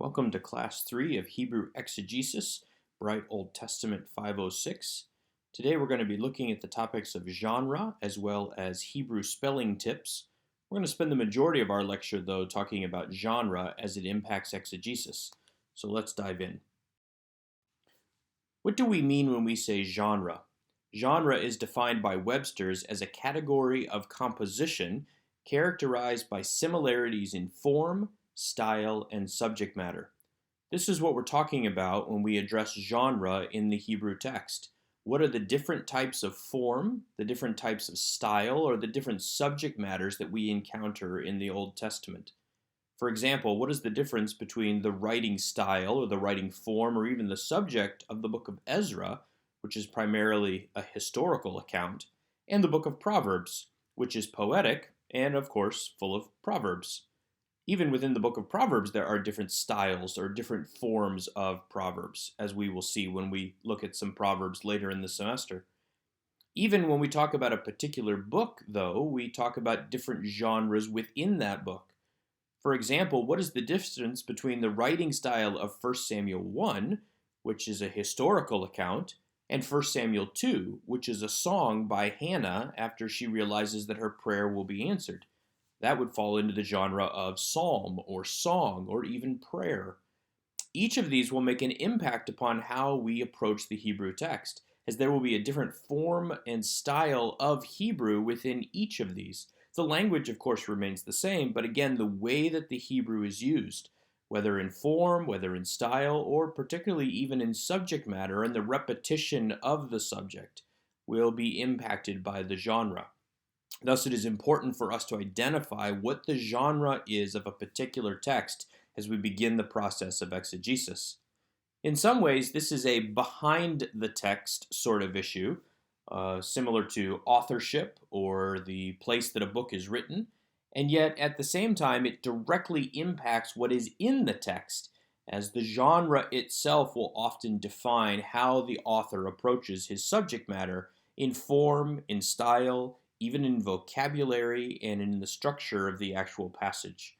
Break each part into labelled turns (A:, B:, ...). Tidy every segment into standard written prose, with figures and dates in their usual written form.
A: Welcome to Class 3 of Hebrew Exegesis, BRITE Old Testament 506. Today we're going to be looking at the topics of genre as well as Hebrew spelling tips. We're going to spend the majority of our lecture, though, talking about genre as it impacts exegesis. So let's dive in. What do we mean when we say genre? Genre is defined by Webster's as a category of composition characterized by similarities in form, style, and subject matter. This is what we're talking about when we address genre in the Hebrew text. What are the different types of form, the different types of style, or the different subject matters that we encounter in the Old Testament? For example, what is the difference between the writing style or the writing form or even the subject of the book of Ezra, which is primarily a historical account, and the book of Proverbs, which is poetic and, of course, full of proverbs? Even within the book of Proverbs, there are different styles or different forms of Proverbs, as we will see when we look at some Proverbs later in the semester. Even when we talk about a particular book, though, we talk about different genres within that book. For example, what is the difference between the writing style of 1 Samuel 1, which is a historical account, and 1 Samuel 2, which is a song by Hannah after she realizes that her prayer will be answered? That would fall into the genre of psalm or song or even prayer. Each of these will make an impact upon how we approach the Hebrew text, as there will be a different form and style of Hebrew within each of these. The language, of course, remains the same, but again, the way that the Hebrew is used, whether in form, whether in style, or particularly even in subject matter and the repetition of the subject, will be impacted by the genre. Thus, it is important for us to identify what the genre is of a particular text as we begin the process of exegesis. In some ways, this is a behind the text sort of issue, similar to authorship or the place that a book is written, and yet at the same time it directly impacts what is in the text, as the genre itself will often define how the author approaches his subject matter in form, in style, even in vocabulary, and in the structure of the actual passage.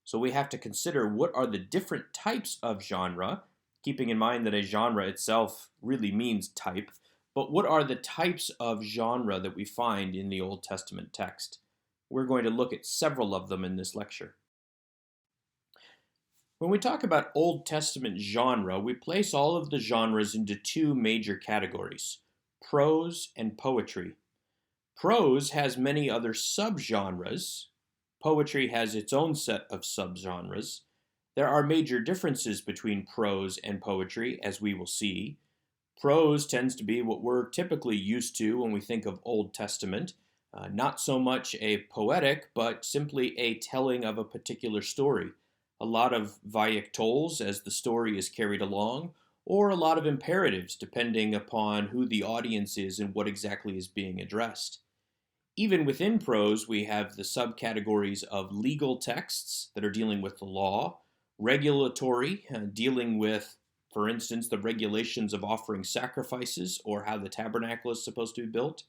A: So we have to consider what are the different types of genre, keeping in mind that a genre itself really means type, but what are the types of genre that we find in the Old Testament text? We're going to look at several of them in this lecture. When we talk about Old Testament genre, we place all of the genres into two major categories: prose and poetry. Prose has many other subgenres. Poetry has its own set of subgenres. There are major differences between prose and poetry, as we will see. Prose tends to be what we're typically used to when we think of Old Testament, not so much a poetic, but simply a telling of a particular story. A lot of vayiktolz as the story is carried along, or a lot of imperatives depending upon who the audience is and what exactly is being addressed. Even within prose, we have the subcategories of legal texts that are dealing with the law, regulatory, dealing with, for instance, the regulations of offering sacrifices or how the tabernacle is supposed to be built,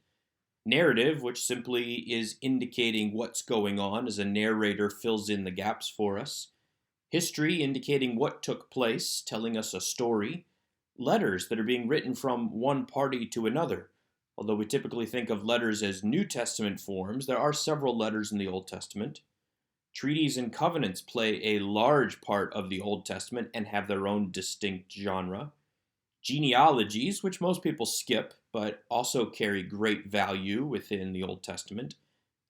A: narrative, which simply is indicating what's going on as a narrator fills in the gaps for us, history, indicating what took place, telling us a story, letters that are being written from one party to another. Although we typically think of letters as New Testament forms, there are several letters in the Old Testament. Treaties and covenants play a large part of the Old Testament and have their own distinct genre. Genealogies, which most people skip, but also carry great value within the Old Testament.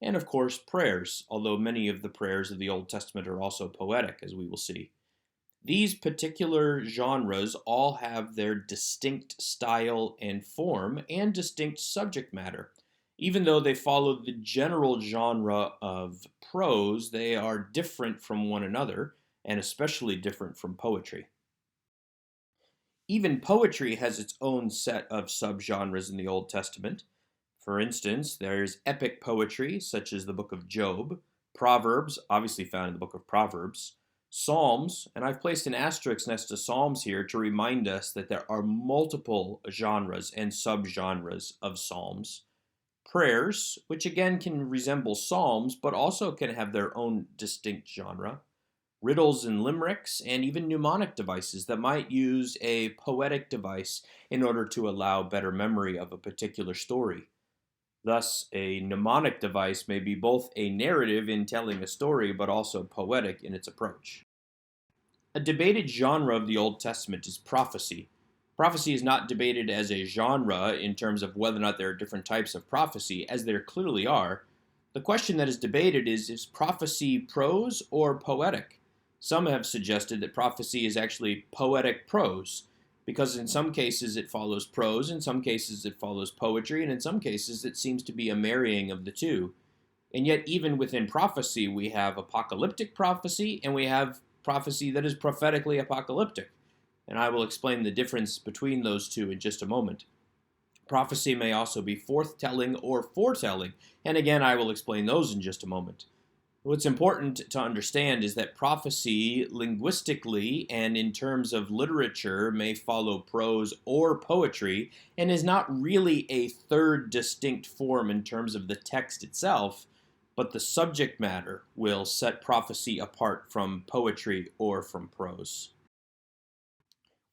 A: And of course, prayers, although many of the prayers of the Old Testament are also poetic, as we will see. These particular genres all have their distinct style and form and distinct subject matter. Even though they follow the general genre of prose, they are different from one another, and especially different from poetry. Even poetry has its own set of subgenres in the Old Testament. For instance, there's epic poetry, such as the book of Job, Proverbs, obviously found in the book of Proverbs, Psalms, and I've placed an asterisk next to Psalms here to remind us that there are multiple genres and subgenres of Psalms. Prayers, which again can resemble Psalms, but also can have their own distinct genre. riddles and limericks, and even mnemonic devices that might use a poetic device in order to allow better memory of a particular story. Thus, a mnemonic device may be both a narrative in telling a story, but also poetic in its approach. A debated genre of the Old Testament is prophecy. Prophecy is not debated as a genre in terms of whether or not there are different types of prophecy, as there clearly are. The question that is debated is prophecy prose or poetic? Some have suggested that prophecy is actually poetic prose, because in some cases it follows prose, in some cases it follows poetry, and in some cases it seems to be a marrying of the two. And yet, even within prophecy, we have apocalyptic prophecy and we have prophecy that is prophetically apocalyptic. And I will explain the difference between those two in just a moment. Prophecy may also be forthtelling or foretelling, and again, I will explain those in just a moment. What's important to understand is that prophecy, linguistically and in terms of literature, may follow prose or poetry, and is not really a third distinct form in terms of the text itself, but the subject matter will set prophecy apart from poetry or from prose.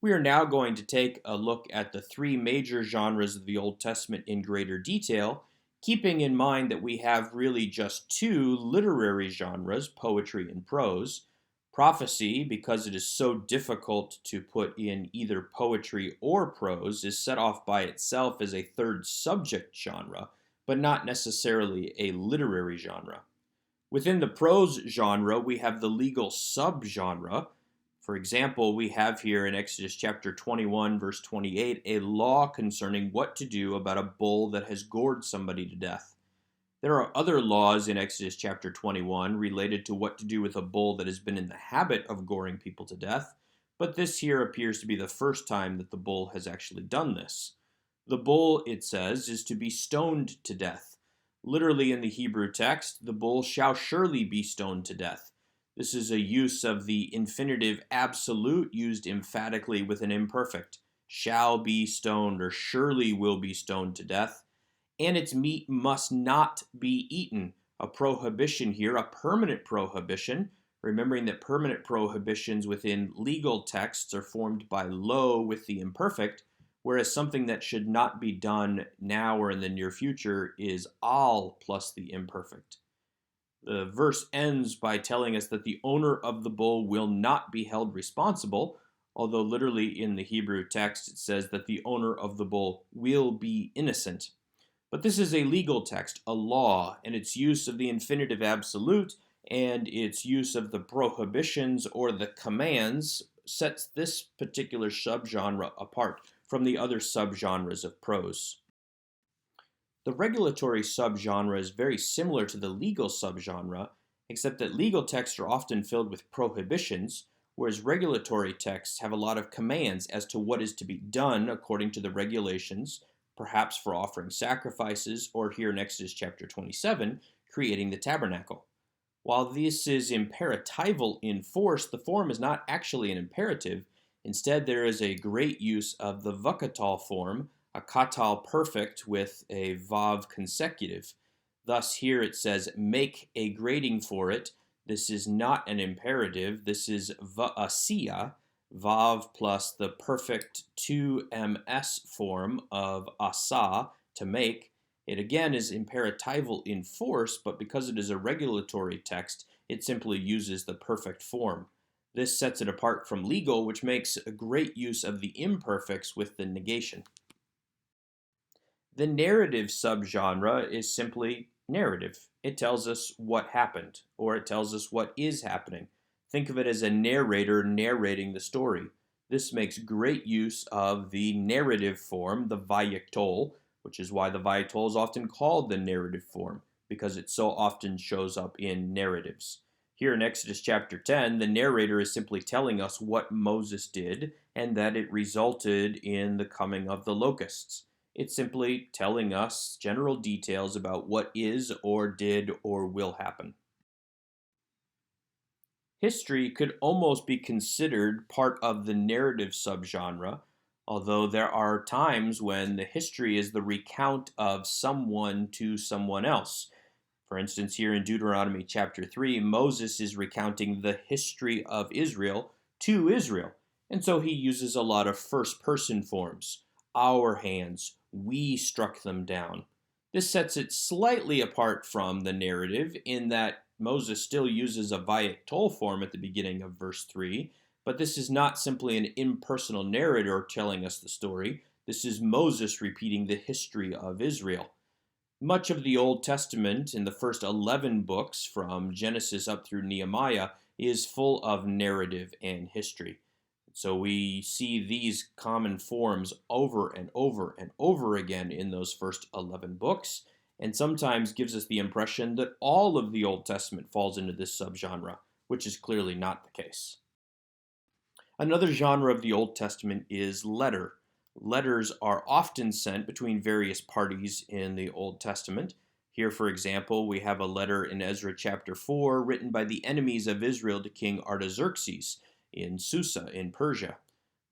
A: We are now going to take a look at the three major genres of the Old Testament in greater detail, keeping in mind that we have really just two literary genres, poetry and prose. Prophecy, because it is so difficult to put in either poetry or prose, is set off by itself as a third subject genre, but not necessarily a literary genre. Within the prose genre, we have the legal subgenre. For example, we have here in Exodus chapter 21, verse 28, a law concerning what to do about a bull that has gored somebody to death. There are other laws in Exodus chapter 21 related to what to do with a bull that has been in the habit of goring people to death, but this here appears to be the first time that the bull has actually done this. The bull, it says, is to be stoned to death. Literally in the Hebrew text, the bull shall surely be stoned to death. This is a use of the infinitive absolute used emphatically with an imperfect. Shall be stoned or surely will be stoned to death. And its meat must not be eaten. A prohibition here, a permanent prohibition, remembering that permanent prohibitions within legal texts are formed by lo with the imperfect, whereas something that should not be done now or in the near future is al plus the imperfect. The verse ends by telling us that the owner of the bull will not be held responsible, although literally in the Hebrew text it says that the owner of the bull will be innocent. But this is a legal text, a law, and its use of the infinitive absolute and its use of the prohibitions or the commands sets this particular subgenre apart from the other subgenres of prose. The regulatory subgenre is very similar to the legal subgenre, except that legal texts are often filled with prohibitions, whereas regulatory texts have a lot of commands as to what is to be done according to the regulations, perhaps for offering sacrifices, or here in Exodus chapter 27, creating the tabernacle. While this is imperatival in force, the form is not actually an imperative. Instead, there is a great use of the vukatal form, a katal perfect with a vav consecutive. Thus here it says, make a grading for it. This is not an imperative. This is va'asiya, vav plus the perfect 2ms form of asa, to make. It again is imperatival in force, but because it is a regulatory text, it simply uses the perfect form. This sets it apart from legal, which makes a great use of the imperfects with the negation. The narrative subgenre is simply narrative. It tells us what happened, or it tells us what is happening. Think of it as a narrator narrating the story. This makes great use of the narrative form, the vayiktol, which is why the vayiktol is often called the narrative form, because it so often shows up in narratives. Here in Exodus chapter 10, the narrator is simply telling us what Moses did and that it resulted in the coming of the locusts. It's simply telling us general details about what is or did or will happen. History could almost be considered part of the narrative subgenre, although there are times when the history is the recount of someone to someone else. For instance, here in Deuteronomy chapter 3, Moses is recounting the history of Israel to Israel. And so he uses a lot of first person forms. Our hands, we struck them down. This sets it slightly apart from the narrative in that Moses still uses a viac tol form at the beginning of verse 3, but this is not simply an impersonal narrator telling us the story. This is Moses repeating the history of Israel. Much of the Old Testament, in the first 11 books, from Genesis up through Nehemiah, is full of narrative and history. So we see these common forms over and over and over again in those first 11 books, and sometimes gives us the impression that all of the Old Testament falls into this subgenre, which is clearly not the case. Another genre of the Old Testament is letter. Letters are often sent between various parties in the Old Testament. Here, for example, we have a letter in Ezra chapter 4 written by the enemies of Israel to King Artaxerxes in Susa in Persia.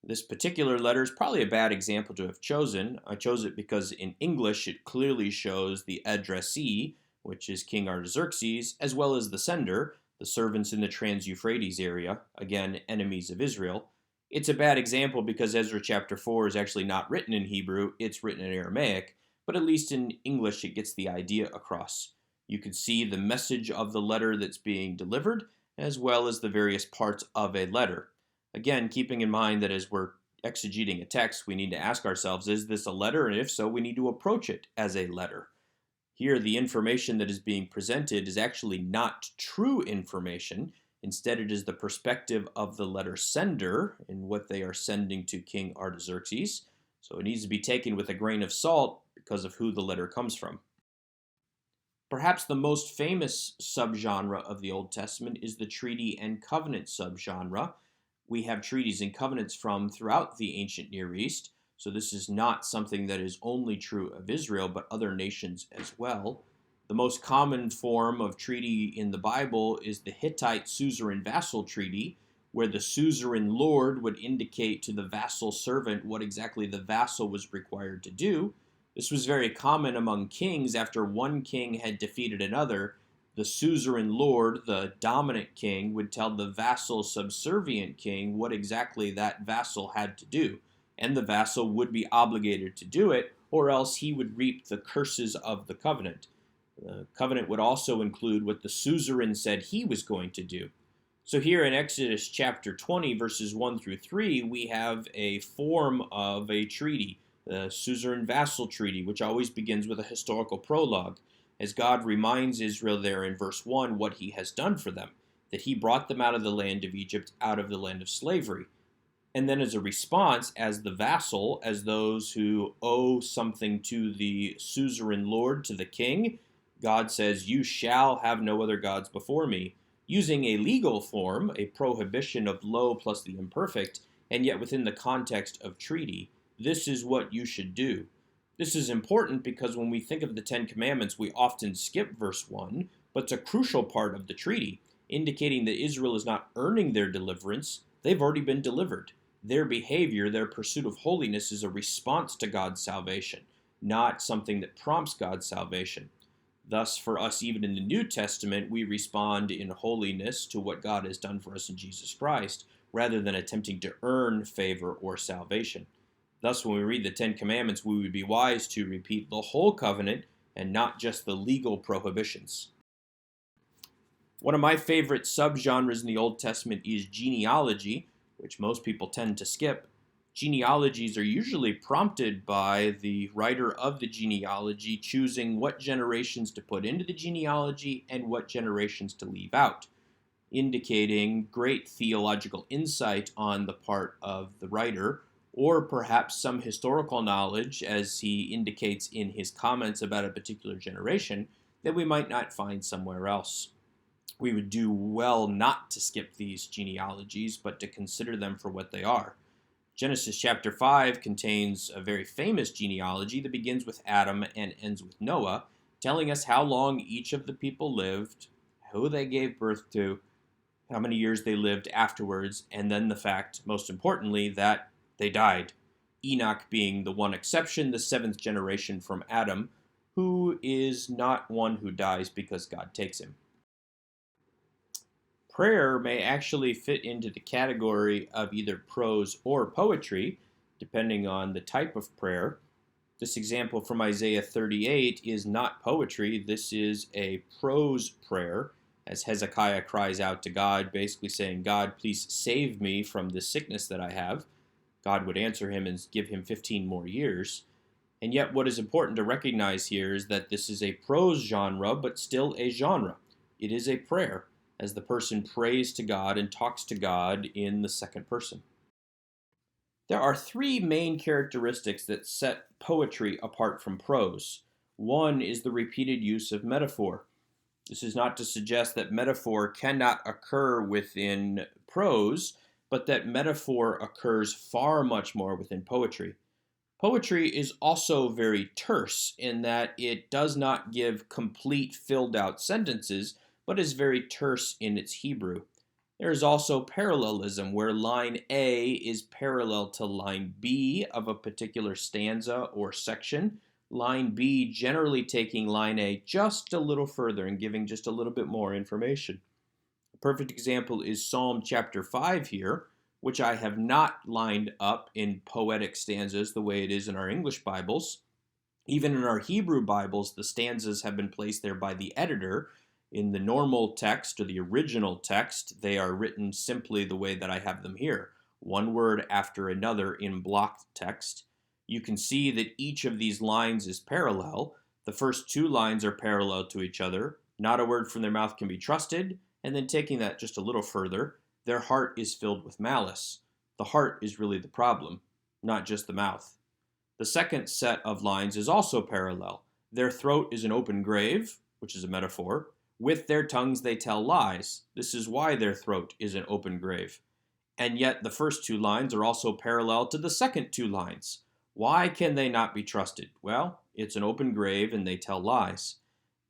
A: This particular letter is probably a bad example to have chosen. I chose it because in English it clearly shows the addressee, which is King Artaxerxes, as well as the sender, the servants in the Trans-Euphrates area, again, enemies of Israel. It's a bad example because Ezra chapter 4 is actually not written in Hebrew, it's written in Aramaic, but at least in English it gets the idea across. You can see the message of the letter that's being delivered, as well as the various parts of a letter. Again, keeping in mind that as we're exegeting a text, we need to ask ourselves, is this a letter? And if so, we need to approach it as a letter. Here, the information that is being presented is actually not true information. Instead, it is the perspective of the letter sender and what they are sending to King Artaxerxes. So it needs to be taken with a grain of salt because of who the letter comes from. Perhaps the most famous subgenre of the Old Testament is the treaty and covenant subgenre. We have treaties and covenants from throughout the ancient Near East, so this is not something that is only true of Israel, but other nations as well. The most common form of treaty in the Bible is the Hittite suzerain vassal treaty, where the suzerain lord would indicate to the vassal servant what exactly the vassal was required to do. This was very common among kings. After one king had defeated another, the suzerain lord, the dominant king, would tell the vassal subservient king what exactly that vassal had to do, and the vassal would be obligated to do it, or else he would reap the curses of the covenant. The covenant would also include what the suzerain said he was going to do. So here in Exodus chapter 20, verses 1 through 3, we have a form of a treaty, the suzerain vassal treaty, which always begins with a historical prologue, as God reminds Israel there in verse 1 what he has done for them, that he brought them out of the land of Egypt, out of the land of slavery. And then as a response, as the vassal, as those who owe something to the suzerain lord, to the king, God says, "You shall have no other gods before me," using a legal form, a prohibition of lo plus the imperfect, and yet within the context of treaty. This is what you should do. This is important because when we think of the Ten Commandments, we often skip verse 1, but it's a crucial part of the treaty, indicating that Israel is not earning their deliverance. They've already been delivered. Their behavior, their pursuit of holiness is a response to God's salvation, not something that prompts God's salvation. Thus, for us, even in the New Testament, we respond in holiness to what God has done for us in Jesus Christ, rather than attempting to earn favor or salvation. Thus, when we read the Ten Commandments, we would be wise to repeat the whole covenant and not just the legal prohibitions. One of my favorite subgenres in the Old Testament is genealogy, which most people tend to skip. Genealogies are usually prompted by the writer of the genealogy choosing what generations to put into the genealogy and what generations to leave out, indicating great theological insight on the part of the writer, or perhaps some historical knowledge, as he indicates in his comments about a particular generation, that we might not find somewhere else. We would do well not to skip these genealogies, but to consider them for what they are. Genesis chapter 5 contains a very famous genealogy that begins with Adam and ends with Noah, telling us how long each of the people lived, who they gave birth to, how many years they lived afterwards, and then the fact, most importantly, that they died. Enoch being the one exception, the seventh generation from Adam, who is not one who dies because God takes him. Prayer may actually fit into the category of either prose or poetry, depending on the type of prayer. This example from Isaiah 38 is not poetry. This is a prose prayer, as Hezekiah cries out to God, basically saying, God, please save me from this sickness that I have. God would answer him and give him 15 more years. And yet what is important to recognize here is that this is a prose genre, but still a genre. It is a prayer, as the person prays to God and talks to God in the second person. There are three main characteristics that set poetry apart from prose. One is the repeated use of metaphor. This is not to suggest that metaphor cannot occur within prose, but that metaphor occurs far much more within poetry. Poetry is also very terse in that it does not give complete filled out sentences, but is very terse in its Hebrew. There is also parallelism, where line A is parallel to line B of a particular stanza or section, line B generally taking line A just a little further and giving just a little bit more information. A perfect example is Psalm chapter 5 here, which I have not lined up in poetic stanzas the way it is in our English Bibles. Even in our Hebrew Bibles, the stanzas have been placed there by the editor. In the normal text or the original text, they are written simply the way that I have them here, one word after another in block text. You can see that each of these lines is parallel. The first two lines are parallel to each other. Not a word from their mouth can be trusted. And then taking that just a little further, their heart is filled with malice. The heart is really the problem, not just the mouth. The second set of lines is also parallel. Their throat is an open grave, which is a metaphor. With their tongues they tell lies. This is why their throat is an open grave. And yet the first two lines are also parallel to the second two lines. Why can they not be trusted? Well, it's an open grave and they tell lies.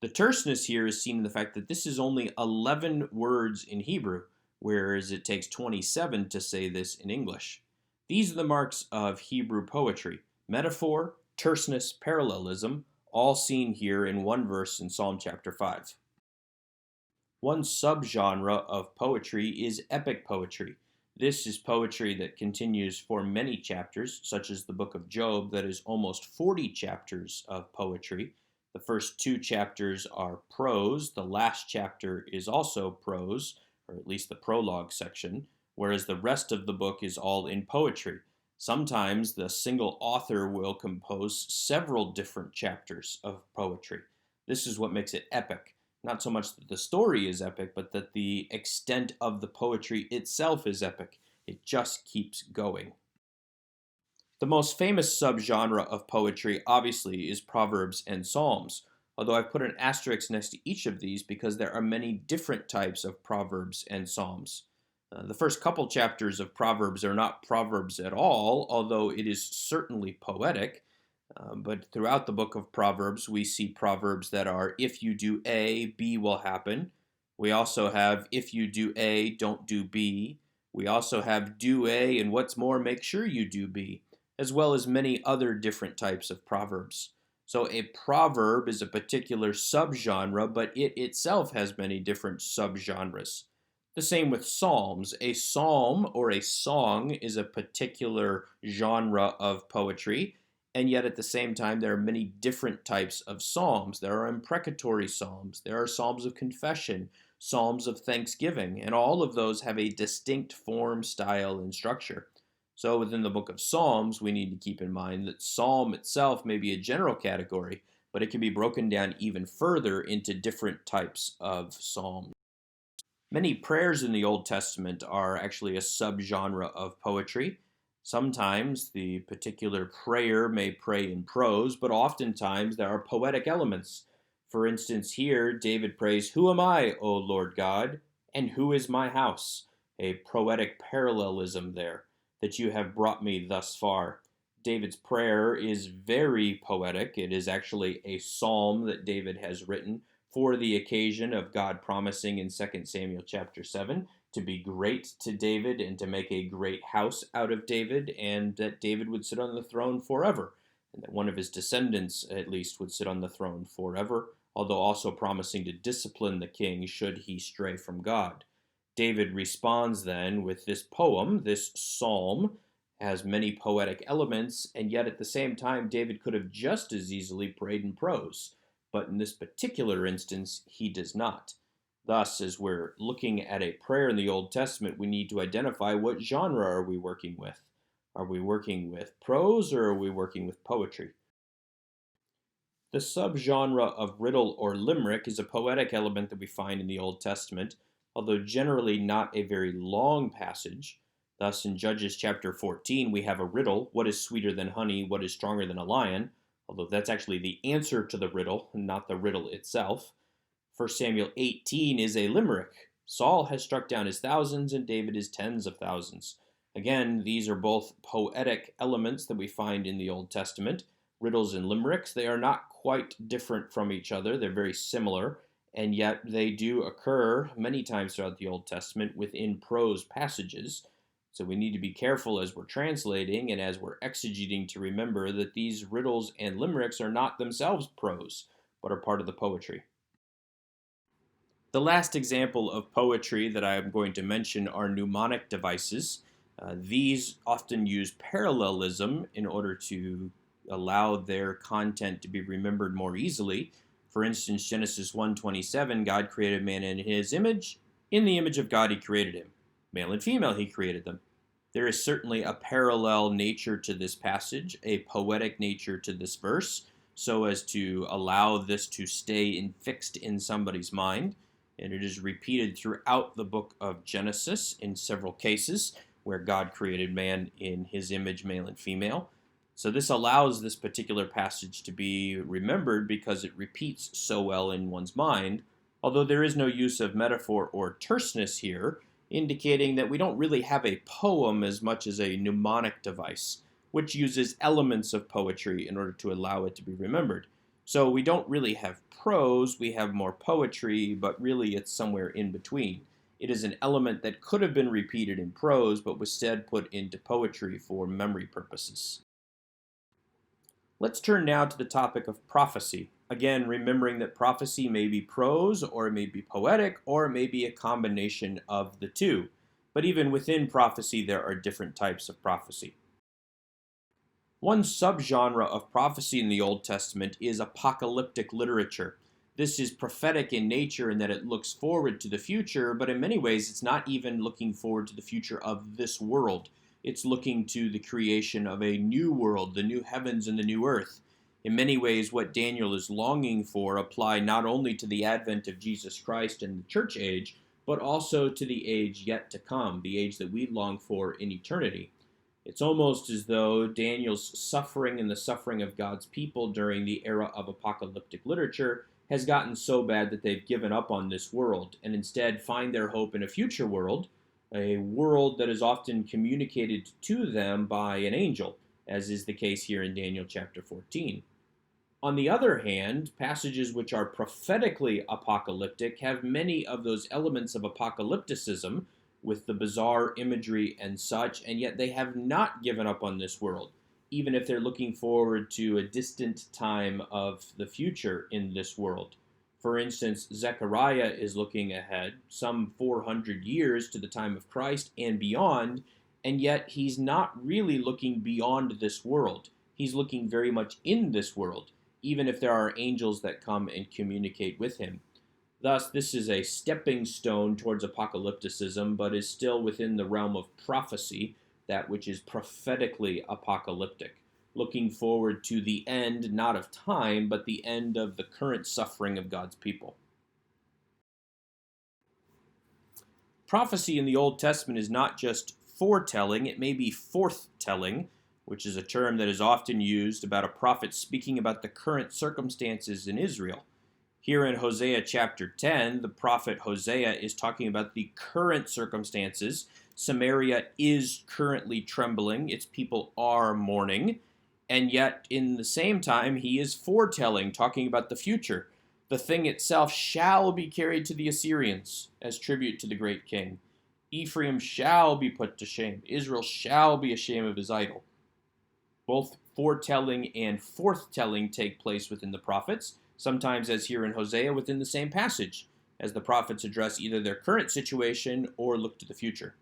A: The terseness here is seen in the fact that this is only 11 words in Hebrew, whereas it takes 27 to say this in English. These are the marks of Hebrew poetry: metaphor, terseness, parallelism, all seen here in one verse in Psalm chapter 5. One subgenre of poetry is epic poetry. This is poetry that continues for many chapters, such as the book of Job, that is almost 40 chapters of poetry. The first two chapters are prose. The last chapter is also prose, or at least the prologue section, whereas the rest of the book is all in poetry. Sometimes the single author will compose several different chapters of poetry. This is what makes it epic. Not so much that the story is epic, but that the extent of the poetry itself is epic. It just keeps going. The most famous subgenre of poetry, obviously, is Proverbs and Psalms, although I've put an asterisk next to each of these because there are many different types of Proverbs and Psalms. The first couple chapters of Proverbs are not Proverbs at all, although it is certainly poetic. But throughout the book of Proverbs, we see proverbs that are, if you do A, B will happen. We also have, if you do A, don't do B. We also have do A, and what's more, make sure you do B, as well as many other different types of proverbs. So a proverb is a particular subgenre, but it itself has many different subgenres. The same with psalms. A psalm or a song is a particular genre of poetry, and yet at the same time there are many different types of psalms. There are imprecatory psalms, there are psalms of confession, psalms of thanksgiving, and all of those have a distinct form, style, and structure. So within the book of Psalms, we need to keep in mind that psalm itself may be a general category, but it can be broken down even further into different types of psalms. Many prayers in the Old Testament are actually a subgenre of poetry. Sometimes the particular prayer may pray in prose, but oftentimes there are poetic elements. For instance, here David prays, "Who am I, O Lord God, and who is my house?" A poetic parallelism there, that you have brought me thus far. David's prayer is very poetic. It is actually a psalm that David has written for the occasion of God promising in 2 Samuel chapter 7 to be great to David and to make a great house out of David, and that David would sit on the throne forever. and that one of his descendants, at least, would sit on the throne forever, although also promising to discipline the king should he stray from God. David responds then with this poem, this psalm, has many poetic elements, and yet at the same time, David could have just as easily prayed in prose. But in this particular instance, he does not. Thus, as we're looking at a prayer in the Old Testament, we need to identify what genre are we working with. Are we working with prose or are we working with poetry? The subgenre of riddle or limerick is a poetic element that we find in the Old Testament, although generally not a very long passage. Thus, in Judges chapter 14, we have a riddle: what is sweeter than honey, what is stronger than a lion? Although that's actually the answer to the riddle, not the riddle itself. 1 Samuel 18 is a limerick. Saul has struck down his thousands and David his tens of thousands. Again, these are both poetic elements that we find in the Old Testament. Riddles and limericks, they are not quite different from each other. They're very similar, and yet they do occur many times throughout the Old Testament within prose passages. So we need to be careful as we're translating and as we're exegeting to remember that these riddles and limericks are not themselves prose, but are part of the poetry. The last example of poetry that I am going to mention are mnemonic devices. These often use parallelism in order to allow their content to be remembered more easily. For instance, Genesis 1:27, God created man in his image. In the image of God he created him. Male and female he created them. There is certainly a parallel nature to this passage, a poetic nature to this verse, so as to allow this to stay fixed in somebody's mind. And it is repeated throughout the book of Genesis in several cases where God created man in his image, male and female. So this allows this particular passage to be remembered because it repeats so well in one's mind, although there is no use of metaphor or terseness here, indicating that we don't really have a poem as much as a mnemonic device, which uses elements of poetry in order to allow it to be remembered. So we don't really have prose, we have more poetry, but really it's somewhere in between. It is an element that could have been repeated in prose, but was instead put into poetry for memory purposes. Let's turn now to the topic of prophecy. Again, remembering that prophecy may be prose, or it may be poetic, or it may be a combination of the two. But even within prophecy, there are different types of prophecy. One subgenre of prophecy in the Old Testament is apocalyptic literature. This is prophetic in nature in that it looks forward to the future, but in many ways it's not even looking forward to the future of this world. It's looking to the creation of a new world, the new heavens and the new earth. In many ways, what Daniel is longing for apply not only to the advent of Jesus Christ and the church age, but also to the age yet to come, the age that we long for in eternity. It's almost as though Daniel's suffering and the suffering of God's people during the era of apocalyptic literature has gotten so bad that they've given up on this world and instead find their hope in a future world, a world that is often communicated to them by an angel, as is the case here in Daniel chapter 14. On the other hand, passages which are prophetically apocalyptic have many of those elements of apocalypticism, with the bizarre imagery and such, and yet they have not given up on this world, even if they're looking forward to a distant time of the future in this world. For instance, Zechariah is looking ahead some 400 years to the time of Christ and beyond, and yet he's not really looking beyond this world. He's looking very much in this world, even if there are angels that come and communicate with him. Thus, this is a stepping stone towards apocalypticism, but is still within the realm of prophecy, that which is prophetically apocalyptic, looking forward to the end, not of time, but the end of the current suffering of God's people. Prophecy in the Old Testament is not just foretelling, it may be forthtelling, which is a term that is often used about a prophet speaking about the current circumstances in Israel. Here in Hosea chapter 10, the prophet Hosea is talking about the current circumstances. Samaria is currently trembling, its people are mourning, and yet in the same time he is foretelling, talking about the future. The thing itself shall be carried to the Assyrians as tribute to the great king. Ephraim shall be put to shame. Israel shall be ashamed of his idol. Both foretelling and forthtelling take place within the prophets, sometimes, as here in Hosea, within the same passage, as the prophets address either their current situation or look to the future.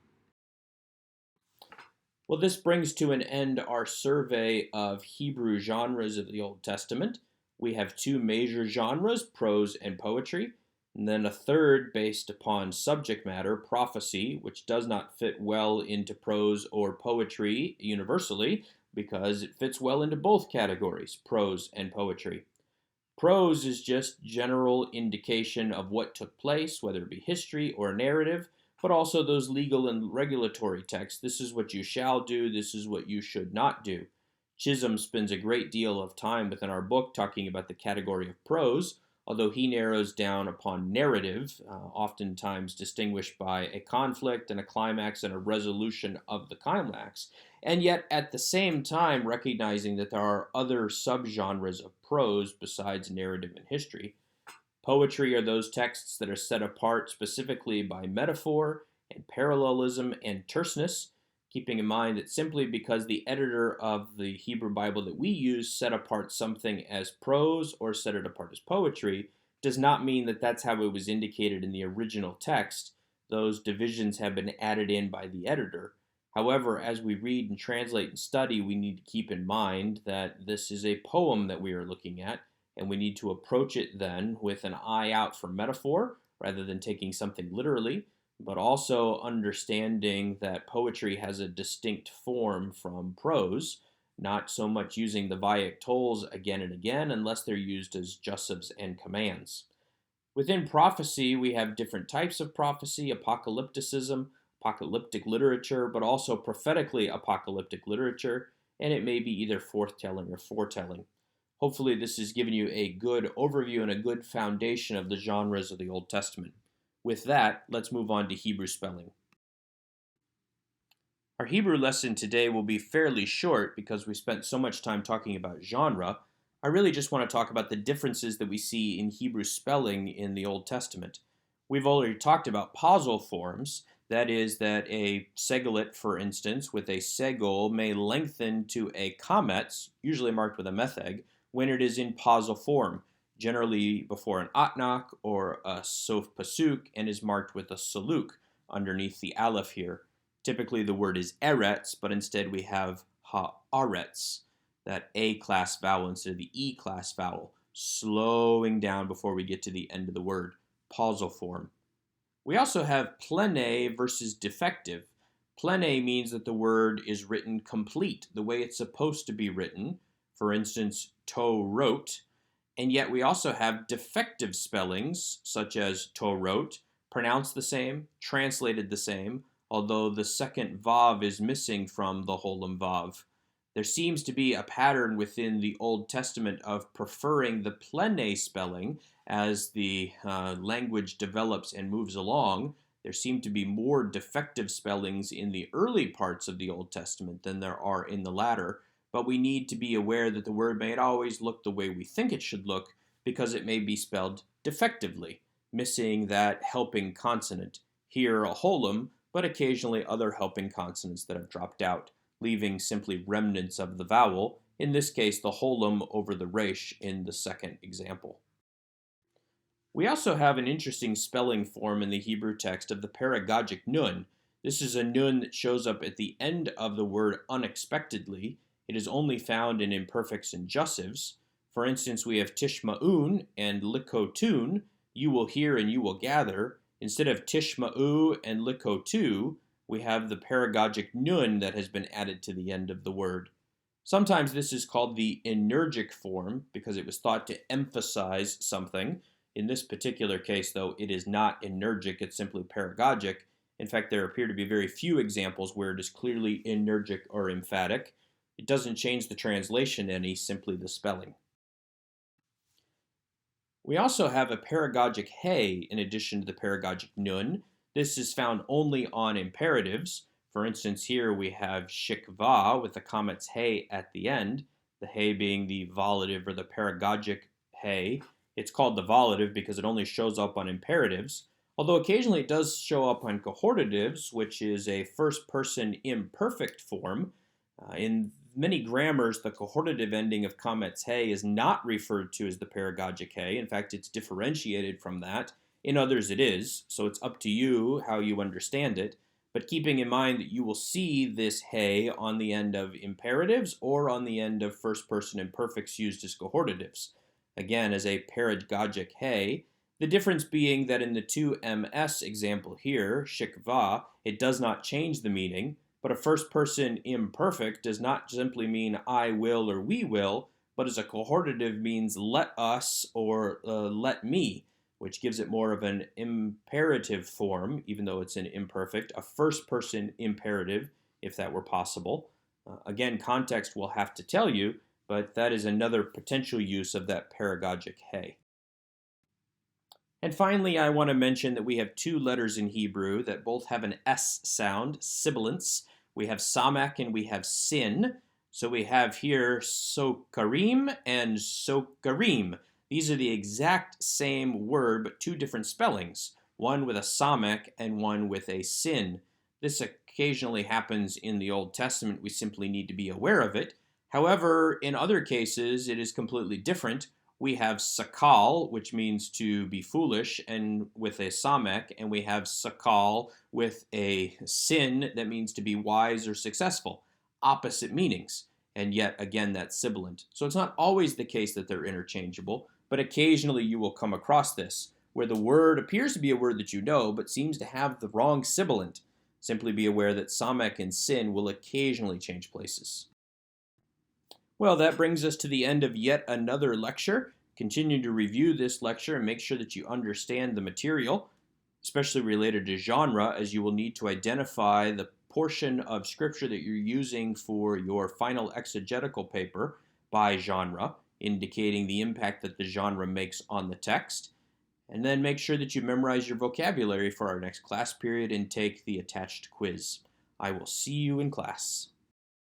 A: Well, this brings to an end our survey of Hebrew genres of the Old Testament. We have two major genres, prose and poetry, and then a third based upon subject matter, prophecy, which does not fit well into prose or poetry universally because it fits well into both categories, prose and poetry. Prose is just general indication of what took place, whether it be history or narrative, but also those legal and regulatory texts. This is what you shall do, this is what you should not do. Chisholm spends a great deal of time within our book talking about the category of prose, although he narrows down upon narrative, oftentimes distinguished by a conflict and a climax and a resolution of the climax, and yet at the same time recognizing that there are other subgenres of prose besides narrative and history. Poetry are those texts that are set apart specifically by metaphor and parallelism and terseness, keeping in mind that simply because the editor of the Hebrew Bible that we use set apart something as prose or set it apart as poetry does not mean that that's how it was indicated in the original text. Those divisions have been added in by the editor. However, as we read and translate and study, we need to keep in mind that this is a poem that we are looking at, and we need to approach it then with an eye out for metaphor rather than taking something literally, but also understanding that poetry has a distinct form from prose, not so much using the viactols again and again unless they're used as jussives and commands. Within prophecy, we have different types of prophecy, apocalypticism, apocalyptic literature, but also prophetically apocalyptic literature, and it may be either forthtelling or foretelling. Hopefully this has given you a good overview and a good foundation of the genres of the Old Testament. With that, let's move on to Hebrew spelling. Our Hebrew lesson today will be fairly short because we spent so much time talking about genre. I really just want to talk about the differences that we see in Hebrew spelling in the Old Testament. We've already talked about pausal forms. That is that a segelit, for instance, with a segol may lengthen to a kametz, usually marked with a metheg, when it is in pausal form, generally before an atnak or a sof pasuk, and is marked with a saluk underneath the aleph here. Typically the word is eretz, but instead we have haaretz, that A-class vowel instead of the E-class vowel, slowing down before we get to the end of the word, pausal form. We also have plene versus defective. Plene means that the word is written complete, the way it's supposed to be written. For instance, to wrote. And yet we also have defective spellings, such as to wrote, pronounced the same, translated the same, although the second vav is missing from the holem vav. There seems to be a pattern within the Old Testament of preferring the plene spelling as the language develops and moves along. There seem to be more defective spellings in the early parts of the Old Testament than there are in the latter, but we need to be aware that the word may not always look the way we think it should look because it may be spelled defectively, missing that helping consonant. Here a holem, but occasionally other helping consonants that have dropped out, leaving simply remnants of the vowel, in this case the holem over the resh in the second example. We also have an interesting spelling form in the Hebrew text of the paragogic nun. This is a nun that shows up at the end of the word unexpectedly. It is only found in imperfects and jussives. For instance, we have tishma'un and likotun, you will hear and you will gather. Instead of tishma'u and likotu, we have the paragogic nun that has been added to the end of the word. Sometimes this is called the energic form because it was thought to emphasize something. In this particular case, though, it is not energic, it's simply paragogic. In fact, there appear to be very few examples where it is clearly energic or emphatic. It doesn't change the translation any, simply the spelling. We also have a paragogic he in addition to the paragogic nun. This is found only on imperatives. For instance, here we have shikva with the kametz he at the end, the he being the volative or the paragogic he. It's called the volative because it only shows up on imperatives, although occasionally it does show up on cohortatives, which is a first-person imperfect form. In many grammars, the cohortative ending of comets he is not referred to as the paragogic he. In fact, it's differentiated from that. In others, it is, so it's up to you how you understand it. But keeping in mind that you will see this he on the end of imperatives or on the end of first-person imperfects used as cohortatives. Again, as a paragogic he, the difference being that in the 2ms example here, shikva, it does not change the meaning, but a first-person imperfect does not simply mean I will or we will, but as a cohortative means let us or let me, which gives it more of an imperative form, even though it's an imperfect, a first-person imperative, if that were possible. Again, context will have to tell you, but that is another potential use of that paragogic he. And finally, I want to mention that we have two letters in Hebrew that both have an S sound, sibilants. We have samak and we have sin. So we have here sokarim and sokarim. These are the exact same word, but two different spellings, one with a samak and one with a sin. This occasionally happens in the Old Testament. We simply need to be aware of it. However, in other cases, it is completely different. We have sakal, which means to be foolish, and with a samek, and we have sakal with a sin that means to be wise or successful. Opposite meanings, and yet again that's sibilant. So it's not always the case that they're interchangeable, but occasionally you will come across this, where the word appears to be a word that you know, but seems to have the wrong sibilant. Simply be aware that samek and sin will occasionally change places. Well, that brings us to the end of yet another lecture. Continue to review this lecture and make sure that you understand the material, especially related to genre, as you will need to identify the portion of scripture that you're using for your final exegetical paper by genre, indicating the impact that the genre makes on the text. And then make sure that you memorize your vocabulary for our next class period and take the attached quiz. I will see you in class.